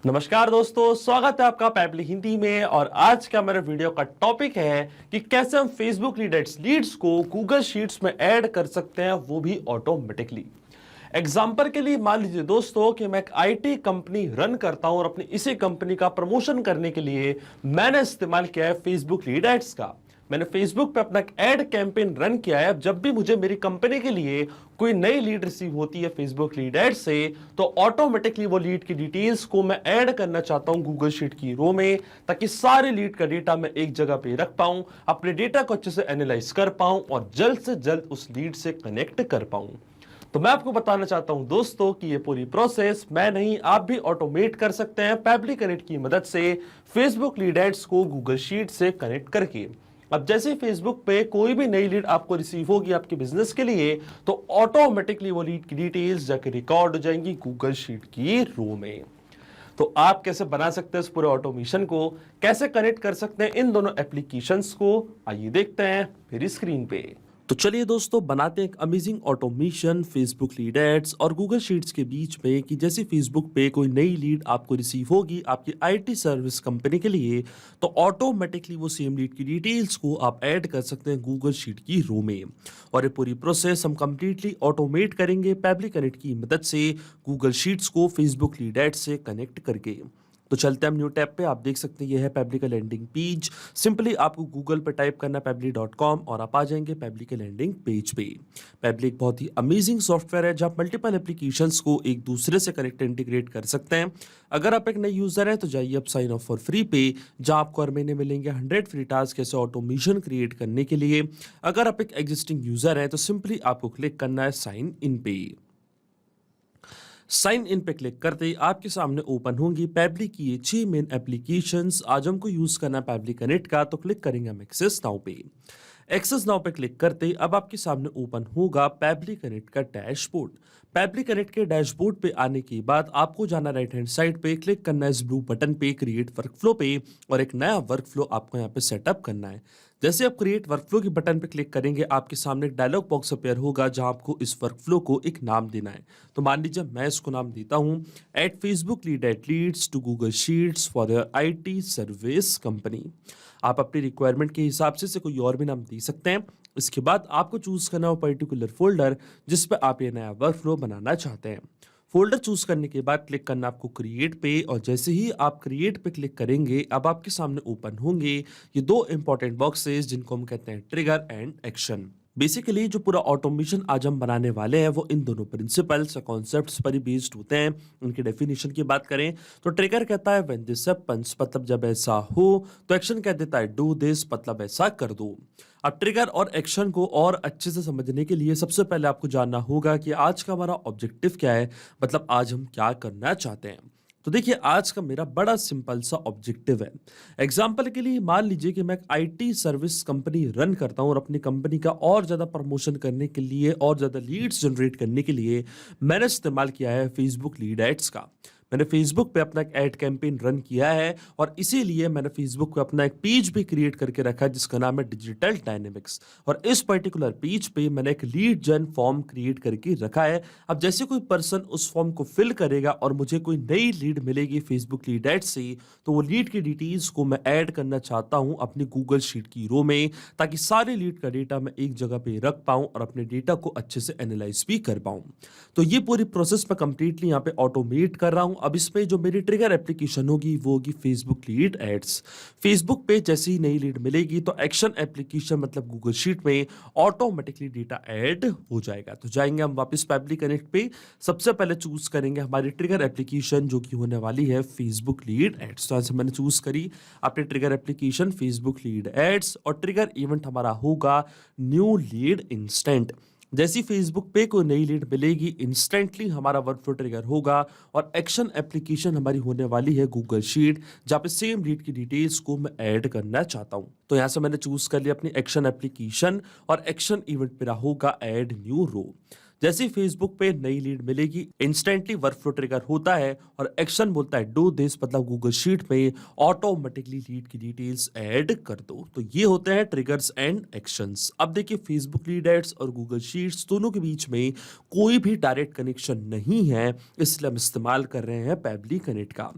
नमस्कार दोस्तों, स्वागत है आपका पैबली हिंदी में। और आज का मेरे वीडियो का टॉपिक है कि कैसे हम फेसबुक लीड्स को गूगल शीट्स में ऐड कर सकते हैं, वो भी ऑटोमेटिकली। एग्जाम्पल के लिए मान लीजिए दोस्तों कि मैं एक आईटी कंपनी रन करता हूं और अपनी इसी कंपनी का प्रमोशन करने के लिए मैंने इस्तेमाल किया है फेसबुक लीड एड्स का। मैंने फेसबुक पे अपना एक एड कैंपेन रन किया है। अब जब भी मुझे मेरी कंपनी के लिए कोई नई लीड रिसीव होती है फेसबुक लीड एड से, तो ऑटोमेटिकली वो लीड की डिटेल्स को मैं ऐड करना चाहता हूं गूगल शीट की रो में, ताकि सारे लीड का डेटा मैं एक जगह पे रख पाऊं, अपने डेटा को अच्छे से एनालाइज कर पाऊं और जल्द से जल्द उस लीड से कनेक्ट कर पाऊं। तो मैं आपको बताना चाहता हूं दोस्तों कि ये पूरी प्रोसेस मैं नहीं, आप भी ऑटोमेट कर सकते हैं पैबली कनेक्ट की मदद से फेसबुक लीड एड्स को गूगल शीट से कनेक्ट करके। अब जैसे फेसबुक पे कोई भी नई लीड आपको रिसीव होगी आपके बिजनेस के लिए, तो ऑटोमेटिकली वो लीड की डिटेल्स जाके रिकॉर्ड हो जाएंगी गूगल शीट की रो में। तो आप कैसे बना सकते हैं इस पूरे ऑटोमेशन को, कैसे कनेक्ट कर सकते हैं इन दोनों एप्लीकेशंस को, आइए देखते हैं मेरी स्क्रीन पे। तो चलिए दोस्तों, बनाते हैं एक amazing automation Facebook lead ads और गूगल शीट्स के बीच में कि जैसे फेसबुक पे कोई नई लीड आपको रिसीव होगी आपकी आईटी सर्विस कंपनी के लिए, तो ऑटोमेटिकली वो सेम लीड की डिटेल्स को आप ऐड कर सकते हैं गूगल शीट की रो में। और ये पूरी प्रोसेस हम कंप्लीटली ऑटोमेट करेंगे पैबली कनेक्ट की मदद से गूगल शीट्स को फेसबुक लीड एड्स से कनेक्ट करके। तो चलते हैं हम न्यू टैब पे। आप देख सकते हैं ये है पैबली का लैंडिंग पेज। सिंपली आपको गूगल पे टाइप करना पैबली.com और आप आ जाएंगे पैबली के लैंडिंग पेज पे। पैबली एक बहुत ही अमेजिंग सॉफ्टवेयर है जहां मल्टीपल एप्लीकेशंस को एक दूसरे से कनेक्ट इंटीग्रेट कर सकते हैं। अगर आप एक नए यूजर हैं तो जाइए अब साइन अप फॉर फ्री पे, जहां आपको हर महीने मिलेंगे 100 फ्री टास्क ऐसे ऑटोमेशन क्रिएट करने के लिए। अगर आप एक एग्जिस्टिंग यूजर हैं तो सिंपली आपको क्लिक करना है साइन इन पे। साइन इन पे क्लिक करते ही आपके सामने ओपन होंगी पैबली की ये 6 मेन एप्लीकेशंस। आज हमको यूज करना है पैबली कनेक्ट का, तो क्लिक करेंगे हम एक्सेस नाउ पे। एक्सेस नाउ पे क्लिक करते ही अब आपके सामने ओपन होगा पैबली कनेक्ट का डैशबोर्ड। पैबली कनेक्ट के डैशबोर्ड पे आने के बाद आपको जाना राइट हैंड साइड पे, क्लिक करना है इस ब्लू बटन पे क्रिएट वर्कफ्लो पे, और एक नया वर्कफ्लो आपको यहाँ पे सेटअप करना है। जैसे आप क्रिएट वर्कफ्लो के बटन पे क्लिक करेंगे आपके सामने एक डायलॉग बॉक्स अपेयर होगा जहां आपको इस वर्कफ्लो को एक नाम देना है। तो मान लीजिए मैं इसको नाम देता हूं at Facebook lead at leads to Google Sheets for your IT service company. आप अपनी रिक्वायरमेंट के हिसाब से कोई और भी नाम दे सकते हैं। इसके बाद आपको चूज करना हो पर्टिकुलर फोल्डर जिस पे आप ये नया वर्कफ्लो बनाना चाहते हैं। फोल्डर चूज करने के बाद क्लिक करना आपको क्रिएट पे, और जैसे ही आप क्रिएट पे क्लिक करेंगे अब आपके सामने ओपन होंगे ये दो इंपॉर्टेंट बॉक्सेस जिनको हम कहते हैं ट्रिगर एंड एक्शन। बेसिकली जो पूरा ऑटोमेशन आज हम बनाने वाले हैं वो इन दोनों प्रिंसिपल्स या कॉन्सेप्ट्स पर ही बेस्ड होते हैं। उनकी डेफिनेशन की बात करें तो ट्रिगर कहता है व्हेन दिस हैपेंस, मतलब जब ऐसा हो। तो एक्शन कह देता है डू दिस, मतलब ऐसा कर दो। अब ट्रिगर और एक्शन को और अच्छे से समझने के लिए सबसे पहले आपको जानना होगा कि आज का हमारा ऑब्जेक्टिव क्या है, मतलब आज हम क्या करना चाहते हैं। तो देखिए आज का मेरा बड़ा सिंपल सा ऑब्जेक्टिव है। एग्जाम्पल के लिए मान लीजिए कि मैं एक आईटी सर्विस कंपनी रन करता हूं और अपनी कंपनी का और ज्यादा प्रमोशन करने के लिए और ज्यादा लीड्स जनरेट करने के लिए मैंने इस्तेमाल किया है फेसबुक लीड एड्स का। मैंने फेसबुक पे अपना एक एड कैंपेन रन किया है और इसीलिए मैंने फेसबुक पे अपना एक पेज भी क्रिएट करके रखा है जिसका नाम है डिजिटल डायनेमिक्स। और इस पर्टिकुलर पेज पे मैंने एक लीड जन फॉर्म क्रिएट करके रखा है। अब जैसे कोई पर्सन उस फॉर्म को फिल करेगा और मुझे कोई नई लीड मिलेगी फेसबुक लीड एड से, तो वो लीड की डिटेल्स को मैं ऐड करना चाहता हूं अपनी गूगल शीट की रो में, ताकि सारे लीड का डेटा मैं एक जगह पे रख पाऊं और अपने डेटा को अच्छे से एनालाइज भी कर पाऊं। तो ये पूरी प्रोसेस मैं कंप्लीटली यहाँ पे ऑटोमेट कर रहा हूं। अब इसमें जो मेरी ट्रिगर एप्लीकेशन होगी वो होगी फेसबुक लीड एड्स। फेसबुक पे जैसे ही नई लीड मिलेगी तो एक्शन एप्लीकेशन मतलब गूगल शीट में ऑटोमेटिकली डेटा ऐड हो जाएगा। तो जाएंगे हम वापस पैबली कनेक्ट पे, सबसे पहले चूज करेंगे हमारी ट्रिगर एप्लीकेशन जो कि होने वाली है फेसबुक लीड एड्स। तो ऐसे मैंने चूज करी अपनी trigger application Facebook lead ads, और ट्रिगर इवेंट हमारा होगा न्यू लीड इंस्टेंट। जैसी फेसबुक पे कोई नई लीड मिलेगी इंस्टेंटली हमारा वर्कफ्लो ट्रिगर होगा, और एक्शन एप्लीकेशन हमारी होने वाली है गूगल शीट जहाँ पे सेम लीड की डिटेल्स को मैं ऐड करना चाहता हूँ। तो यहाँ से मैंने चूज कर लिया अपनी एक्शन एप्लीकेशन, और एक्शन इवेंट मेरा होगा ऐड न्यू रो। जैसे ही फेसबुक पे नई लीड मिलेगी, इंस्टेंटली वर्कफ्लो ट्रिगर होता है और एक्शन बोलता है डू दिस, मतलब गूगल शीट में ऑटोमेटिकली लीड की डिटेल्स ऐड कर दो। तो ये होते हैं ट्रिगर्स एंड एक्शंस। अब देखिए, फेसबुक लीड एड्स और गूगल शीट्स दोनों के बीच में कोई भी डायरेक्ट कनेक्शन नहीं है, इसलिए हम इस्तेमाल कर रहे हैं पैबली कनेक्ट का।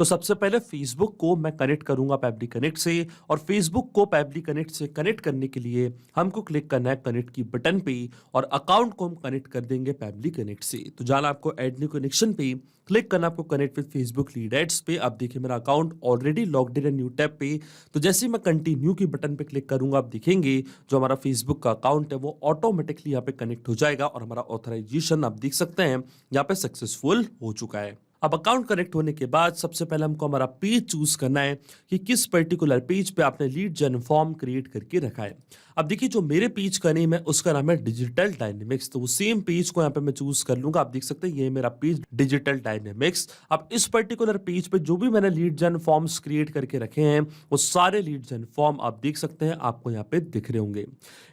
तो सबसे पहले फेसबुक को मैं कनेक्ट करूंगा पैबली कनेक्ट से, और फेसबुक को पैबली कनेक्ट से कनेक्ट करने के लिए हमको क्लिक करना है कनेक्ट की बटन पे, और अकाउंट को हम कनेक्ट कर देंगे पैबली कनेक्ट से। तो जाना आपको ऐड न्यू कनेक्शन पे, क्लिक करना आपको connect with Facebook lead ads पे। आप देखिए मेरा अकाउंट ऑलरेडी लॉग्ड इन है न्यू टैब पे। तो जैसे ही मैं कंटिन्यू की बटन पे क्लिक करूंगा, आप देखेंगे जो हमारा फेसबुक का अकाउंट है वो ऑटोमेटिकली यहाँ पे कनेक्ट हो जाएगा, और हमारा ऑथराइजेशन आप देख सकते हैं यहाँ पे सक्सेसफुल हो चुका है। अब अकाउंट कनेक्ट होने के बाद सबसे पहले हमको हमारा पेज चूज करना है कि किस पर्टिकुलर पेज पे आपने लीड जन फॉर्म क्रिएट करके रखा है। अब देखिए, जो मेरे पेज का नेम है उसका नाम है डिजिटल डायनेमिक्स, तो वो सेम पेज को यहाँ पे मैं चूज कर लूंगा। आप देख सकते हैं ये मेरा पेज डिजिटल डायनेमिक्स। अब इस पर्टिकुलर पेज पे जो भी मैंने लीड जन फॉर्म्स क्रिएट करके रखे हैं वो सारे लीड जन फॉर्म आप देख सकते हैं, आपको यहाँ पे दिख रहे होंगे।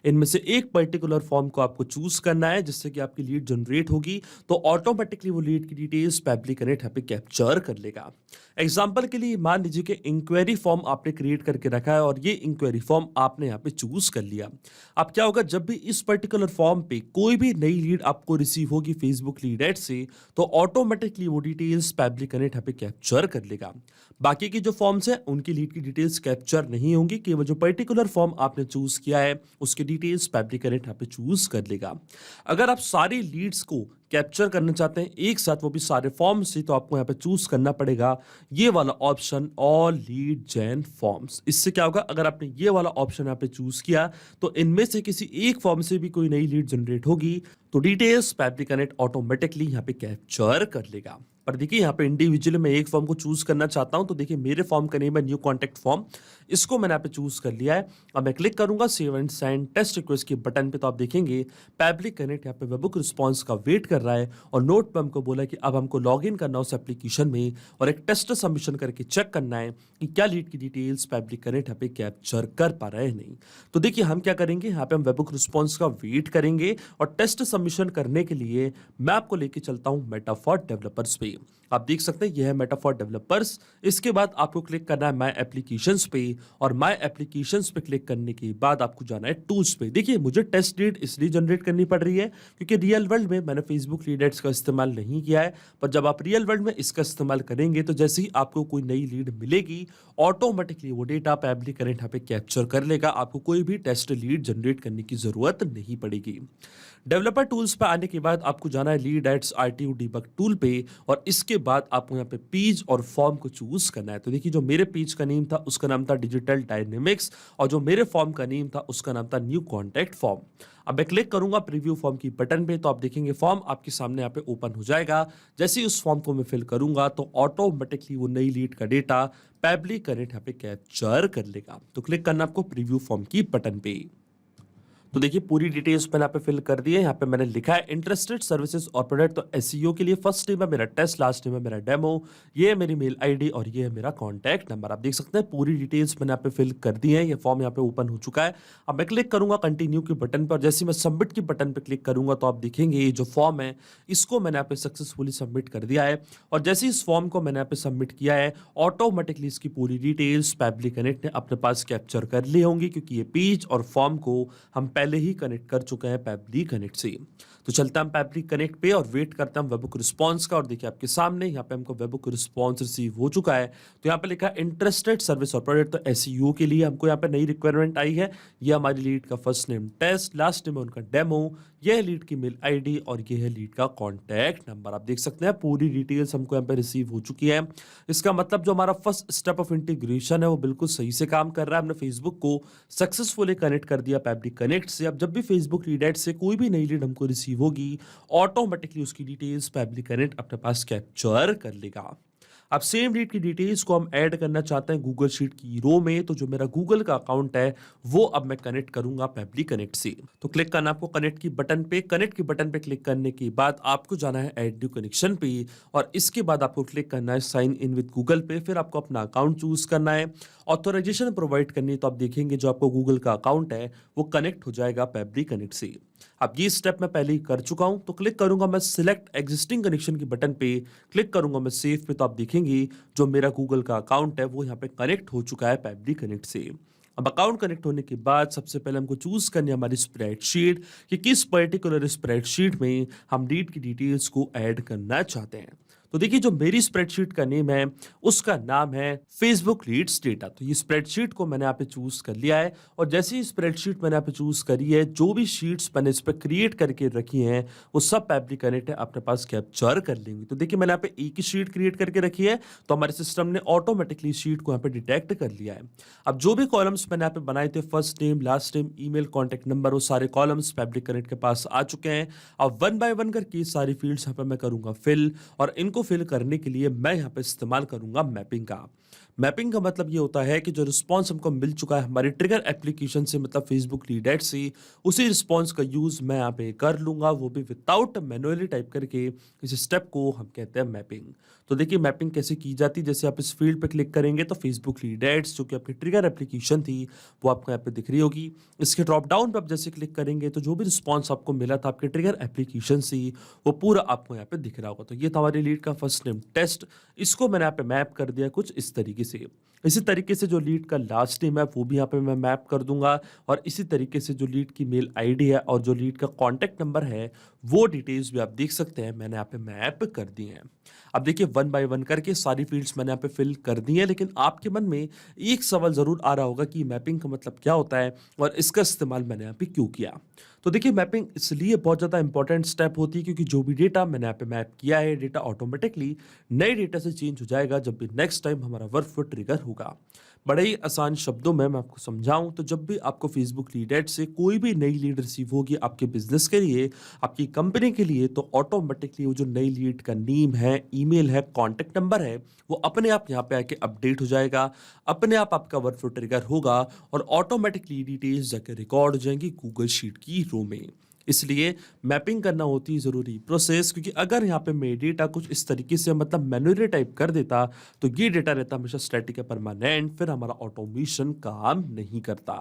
इनमें से एक पर्टिकुलर फॉर्म को आपको चूज करना है जिससे कि आपकी लीड जनरेट होगी, तो ऑटोमेटिकली वो लीड की डिटेल्स पैबली कनेक्ट यहाँ पे कैप्चर कर लेगा। एग्जाम्पल के लिए मान लीजिए कि इंक्वायरी फॉर्म आपने क्रिएट करके रखा है और ये इंक्वायरी फॉर्म आपने यहाँ पे चूज कर लिया। अब क्या होगा, जब भी इस पर्टिकुलर फॉर्म पे कोई भी नई लीड आपको रिसीव होगी फेसबुक लीड एड से, तो ऑटोमेटिकली वो डिटेल्स पैबली कनेक्ट यहाँ पे कैप्चर कर लेगा। बाकी की जो फॉर्म्स है उनकी लीड की डिटेल्स कैप्चर नहीं होंगी, केवल जो पर्टिकुलर फॉर्म आपने चूज किया है उसकी डिटेल्स पैबली कनेक्ट यहाँ पे चूज कर लेगा। अगर आप सारी लीड्स को कैप्चर करना चाहते हैं एक साथ, वो भी सारे फॉर्म से, तो आपको यहाँ पे चूज करना पड़ेगा ये वाला ऑप्शन, ऑल लीड जेन फॉर्म्स। इससे क्या होगा, अगर आपने ये वाला ऑप्शन यहाँ पे चूज किया तो इनमें से किसी एक फॉर्म से भी कोई नई लीड जनरेट होगी तो डिटेल्स पैबली कनेक्ट ऑटोमेटिकली यहाँ पे कैप्चर कर लेगा। पर देखिए यहाँ पे इंडिविजुअली मैं एक फॉर्म को चूज करना चाहता हूं, तो देखिए मेरे फॉर्म का नेम है न्यू कॉन्टैक्ट फॉर्म, इसको मैंने यहाँ पे चूज कर लिया है। अब मैं क्लिक करूंगा save and send test request के बटन पे, तो आप देखेंगे पैबली कनेक्ट यहाँ पे वेबबुक रिस्पॉन्स का वेट कर रहा है, और नोट पे हमको बोला कि अब हमको लॉग इन करना उस एप्लीकेशन में और एक टेस्ट सबमिशन करके चेक करना है कि क्या लीड की डिटेल्स पैबली कनेक्ट यहाँ पे कैप्चर कर पा रहा है नहीं। तो देखिए हम क्या करेंगे, यहाँ पे हम वेबबुक रिस्पॉन्स का वेट करेंगे, और टेस्ट सबमिशन करने के लिए मैं आपको लेके चलता हूँ मेटा फॉर डेवलपर्स पे। आप देख सकते हैं यह है मेटा फॉर डेवलपर्स। इसके बाद आपको क्लिक करना है माय एप्लीकेशंस पे, और माय एप्लीकेशंस पे क्लिक करने के बाद आपको जाना है टूल्स पे। देखिए मुझे टेस्ट लीड इसलिए जनरेट करनी पड़ रही है क्योंकि रियल वर्ल्ड में मैंने फेसबुक लीड एड्स का इस्तेमाल नहीं किया है, पर जब आप रियल वर्ल्ड में इसका इस्तेमाल करेंगे तो जैसे ही आपको कोई नई लीड मिलेगी ऑटोमेटिकली वो डेटा पैबली कनेक्ट यहाँ पे कैप्चर कर लेगा, आपको कोई भी टेस्ट लीड जनरेट करने की जरूरत नहीं पड़ेगी। डेवलपर टूल्स पे आने के बाद आपको जाना है lead ads RTU debug tool पे, और इसके बाद आपको यहाँ पे पेज और फॉर्म को चूज करना है। तो देखिए जो मेरे पेज का नेम था उसका नाम था डिजिटल डायनेमिक्स, और जो मेरे फॉर्म का नेम था उसका नाम था न्यू कॉन्टैक्ट फॉर्म। अब मैं क्लिक करूंगा प्रीव्यू फॉर्म की बटन पे, तो आप देखेंगे फॉर्म आपके सामने यहाँ पे ओपन हो जाएगा। जैसे ही उस फॉर्म को मैं फिल करूंगा तो ऑटोमेटिकली वो नई लीड का डेटा पैबली कनेक्ट यहाँ पे कैप्चर कर लेगा। तो क्लिक करना आपको प्रीव्यू फॉर्म की बटन पे। तो देखिए पूरी डिटेल्स मैंने यहाँ पे फिल कर दी है। यहाँ पे मैंने लिखा है इंटरेस्टेड सर्विसेज और प्रोडक्ट, तो एसईओ के लिए फर्स्ट नेम है मेरा टेस्ट, लास्ट नेम है मेरा डेमो, ये है मेरी मेल आईडी और ये है मेरा कॉन्टैक्ट नंबर। आप देख सकते हैं पूरी डिटेल्स मैंने यहाँ पे फिल कर दी है। ये फॉर्म यहाँ पे ओपन हो चुका है। अब मैं क्लिक करूंगा कंटिन्यू के बटन पर, और जैसे मैं सबमिट की बटन पर क्लिक करूंगा तो आप देखेंगे ये जो फॉर्म है इसको मैंने यहाँ पे सक्सेसफुली सबमिट कर दिया है। और जैसे इस फॉर्म को मैंने यहाँ पे सबमिट किया है ऑटोमेटिकली इसकी पूरी डिटेल्स पैबली कनेक्ट ने अपने पास कैप्चर कर ली होंगी, क्योंकि ये पेज और फॉर्म को हम पहले ही कनेक्ट कर चुके हैं पैबली कनेक्ट से। तो चलते हैं हम पैबली कनेक्ट पे और वेट करते हैं हम वेबबुक रिस्पॉन्स का, और देखिए आपके सामने यहाँ पे हमको वेबबुक रिस्पॉन्स रिसीव हो चुका है। तो यहाँ पे लिखा है इंटरेस्टेड सर्विस और प्रोडक्ट, तो एसईओ के लिए हमको यहाँ पे नई रिक्वायरमेंट आई है। ये हमारी लीड का first name test, last name है उनका डेमो, ये है लीड की मेल आईडी और ये है लीड का कॉन्टैक्ट नंबर। आप देख सकते हैं पूरी डिटेल्स हमको यहाँ पे रिसीव हो चुकी है। इसका मतलब जो हमारा फर्स्ट स्टेप ऑफ इंटीग्रेशन है वो बिल्कुल सही से काम कर रहा है। हमने फेसबुक को सक्सेसफुली कनेक्ट कर दिया पैबली कनेक्ट से। अब जब भी फेसबुक लीड एड से कोई भी नई लीड हमको रिसीव होगी ऑटोमेटिकली उसकी डिटेल्स पैबली कनेक्ट अपने पास कैप्चर कर लेगा। अब सेम लीड की डिटेल्स को हम ऐड करना चाहते हैं गूगल शीट की रो में, तो जो मेरा गूगल का अकाउंट है वो अब मैं कनेक्ट करूंगा पैबली कनेक्ट से। तो क्लिक करना आपको कनेक्ट की बटन पे, कनेक्ट की बटन पे क्लिक करने के बाद आपको जाना है ऐड न्यू कनेक्शन पे, और इसके बाद आपको क्लिक करना है साइन इन विद गूगल पे। फिर आपको अपना अकाउंट चूज करना है, ऑथराइजेशन प्रोवाइड करनी है, तो आप देखेंगे जो आपको गूगल का अकाउंट है वो कनेक्ट हो जाएगा पैबली कनेक्ट से। अब ये स्टेप मैं पहले ही कर चुका हूं, तो क्लिक करूंगा मैं सिलेक्ट एग्जिस्टिंग कनेक्शन के बटन पे, क्लिक करूंगा मैं सेव पे, तो आप देखेंगे जो मेरा गूगल का अकाउंट है वो यहाँ पे कनेक्ट हो चुका है पैबली कनेक्ट से। अब अकाउंट कनेक्ट होने के बाद सबसे पहले हमको चूज करनी है हमारी स्प्रेडशीट कि किस पर्टिकुलर स्प्रेडशीट में हम लीड की डिटेल्स को ऐड करना चाहते हैं। तो देखिए जो मेरी स्प्रेडशीट का नेम है उसका नाम है फेसबुक लीड्स डेटा। तो ये स्प्रेडशीट को मैंने यहाँ पे चूज कर लिया है और जैसे ही स्प्रेडशीट मैंने यहाँ पे चूज करी है, जो भी शीट्स मैंने इस पर क्रिएट करके रखी हैं वो सब पैबली कनेक्ट है अपने पास कैप्चर कर लेंगे। तो देखिए मैंने यहाँ पे एक ही शीट क्रिएट करके रखी है, तो हमारे सिस्टम ने ऑटोमेटिकली शीट को यहाँ पे डिटेक्ट कर लिया है। अब जो भी कॉलम्स मैंने यहाँ पे बनाए थे, first name, last name, email, contact number, वो सारे कॉलम्स पैबली कनेक्ट के पास आ चुके हैं। अब वन बाय वन करके सारी फील्ड्स यहाँ पे मैं करूंगा फिल, और इनको फिल करने के लिए मैं यहाँ पे इस्तेमाल करूंगा मैपिंग का। मैपिंग का मतलब ये होता है कि जो रिस्पॉन्स हमको मिल चुका है हमारे ट्रिगर एप्लीकेशन से, मतलब फेसबुक लीड एड से, उसी रिस्पॉन्स का यूज मैं यहाँ पे कर लूंगा, वो भी विदाउट मैनुअली टाइप करके। इस स्टेप को हम कहते हैं मैपिंग। तो देखिए मैपिंग कैसे की जाती है, जैसे आप इस फील्ड पे क्लिक करेंगे तो फेसबुक लीड एड्स जो कि आपकी ट्रिगर एप्लीकेशन थी वो आपको यहाँ पे दिख रही होगी। इसके ड्रॉप डाउन पे आप जैसे क्लिक करेंगे तो जो भी रिस्पॉन्स आपको मिला था आपके ट्रिगर एप्लीकेशन से वो पूरा आपको यहाँ पे दिख रहा होगा। तो ये था हमारी लीड का फर्स्ट नेम टेस्ट, इसको मैंने यहाँ पे मैप कर दिया कुछ इस तरीके से। इसी तरीके से जो लीड का लास्ट नेम है वो भी यहाँ पे मैं मैप कर दूंगा, और इसी तरीके से जो लीड की मेल आईडी है और जो लीड का कॉन्टैक्ट नंबर है वो डिटेल्स भी आप देख सकते हैं मैंने यहाँ पे मैप कर दी हैं। अब देखिए वन बाय वन करके सारी फील्ड्स मैंने यहाँ पे फिल कर दी है, लेकिन आपके मन में एक सवाल जरूर आ रहा होगा कि मैपिंग का मतलब क्या होता है और इसका इस्तेमाल मैंने यहाँ पे क्यों किया। तो देखिए मैपिंग इसलिए बहुत ज़्यादा इंपॉर्टेंट स्टेप होती है क्योंकि जो भी डेटा मैंने यहाँ पे मैप किया है, डेटा ऑटोमेटिकली नए डेटा से चेंज हो जाएगा जब भी नेक्स्ट टाइम हमारा वर्क फ्लो ट्रिगर होगा। बड़े ही आसान शब्दों में मैं आपको समझाऊं तो जब भी आपको फेसबुक लीड एड से कोई भी नई लीड रिसीव होगी आपके बिजनेस के लिए, आपकी कंपनी के लिए, तो ऑटोमेटिकली वो जो नई लीड का नेम है, ईमेल है, कॉन्टैक्ट नंबर है, वो अपने आप यहाँ पे आके अपडेट हो जाएगा, अपने आप आपका वर्क फ्लो ट्रिगर होगा और ऑटोमेटिकली डिटेल्स जाके रिकॉर्ड हो जाएंगी गूगल शीट की रो में। इसलिए मैपिंग करना होती है ज़रूरी प्रोसेस, क्योंकि अगर यहाँ पे मैं डेटा कुछ इस तरीके से मतलब मैन्युअली टाइप कर देता तो ये डेटा रहता हमेशा स्टैटिक या परमानेंट, फिर हमारा ऑटोमेशन काम नहीं करता।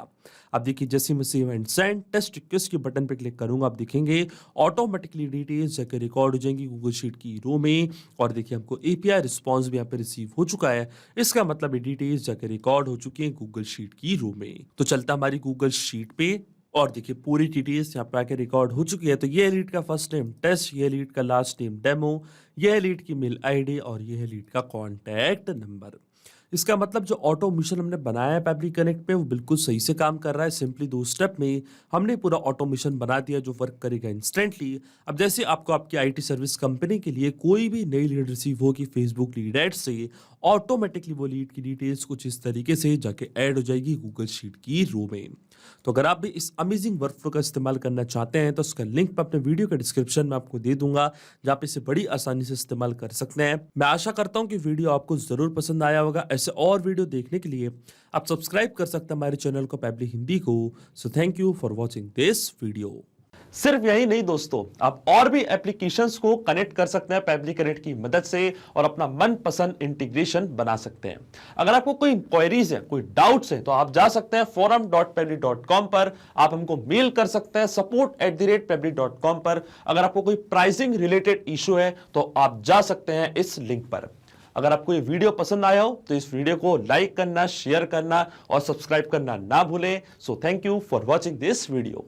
अब देखिए जैसे मैं save and send test request के बटन पे क्लिक करूंगा, आप देखेंगे ऑटोमेटिकली डिटेल्स जाकर रिकॉर्ड हो जाएंगी गूगल शीट की रो में। और देखिए हमको एपीआई रिस्पॉन्स भी यहाँ पे रिसीव हो चुका है, इसका मतलब ये डिटेल्स जाकर रिकॉर्ड हो चुकी है गूगल शीट की रो में। तो चलता हमारी गूगल शीट पे, और देखिए पूरी डिटेल्स यहाँ पे आके रिकॉर्ड हो चुकी है। तो ये लीड का फर्स्ट नेम टेस्ट, ये लीड का लास्ट नेम डेमो, ये लीड की मेल आईडी और ये है लीड का कॉन्टैक्ट नंबर। इसका मतलब जो ऑटोमेशन हमने बनाया है पैबली कनेक्ट पे वो बिल्कुल सही से काम कर रहा है। सिंपली 2 स्टेप में हमने पूरा ऑटोमेशन बना दिया जो वर्क करेगा इंस्टेंटली। अब जैसे आपको आपकी आईटी सर्विस कंपनी के लिए कोई भी नई लीड रिसीव होगी फेसबुक लीड एड से, ऑटोमेटिकली वो लीड की डिटेल्स कुछ इस तरीके से जाके ऐड हो जाएगी गूगल शीट की रो में। तो अगर आप भी इस अमेजिंग वर्कफ्लो का इस्तेमाल करना चाहते हैं तो उसका लिंक मैं अपने वीडियो के डिस्क्रिप्शन में आपको दे दूंगा, जहाँ पे इसे बड़ी आसानी से इस्तेमाल कर सकते हैं। मैं आशा करता हूँ कि वीडियो आपको जरूर पसंद आया होगा। ऐसे और वीडियो देखने के लिए आप सब्सक्राइब कर सकते हैं हमारे चैनल को पैबली हिंदी को। So thank you for watching this video. सिर्फ यही नहीं दोस्तों, आप और भी एप्लीकेशंस को कनेक्ट कर सकते हैं पैबली कनेक्ट की मदद से और अपना मनपसंद इंटीग्रेशन बना सकते हैं। अगर आपको कोई इंक्वायरीज है, कोई डाउट्स है, तो आप जा सकते हैं forum.pebly.com पर, आप हमको मेल कर सकते हैं support@pebly.com पर। अगर आपको कोई प्राइसिंग रिलेटेड इशू है तो आप जा सकते हैं इस लिंक पर। अगर आपको ये वीडियो पसंद आया हो तो इस वीडियो को लाइक करना, शेयर करना और सब्सक्राइब करना ना भूलें। So thank you for watching this video.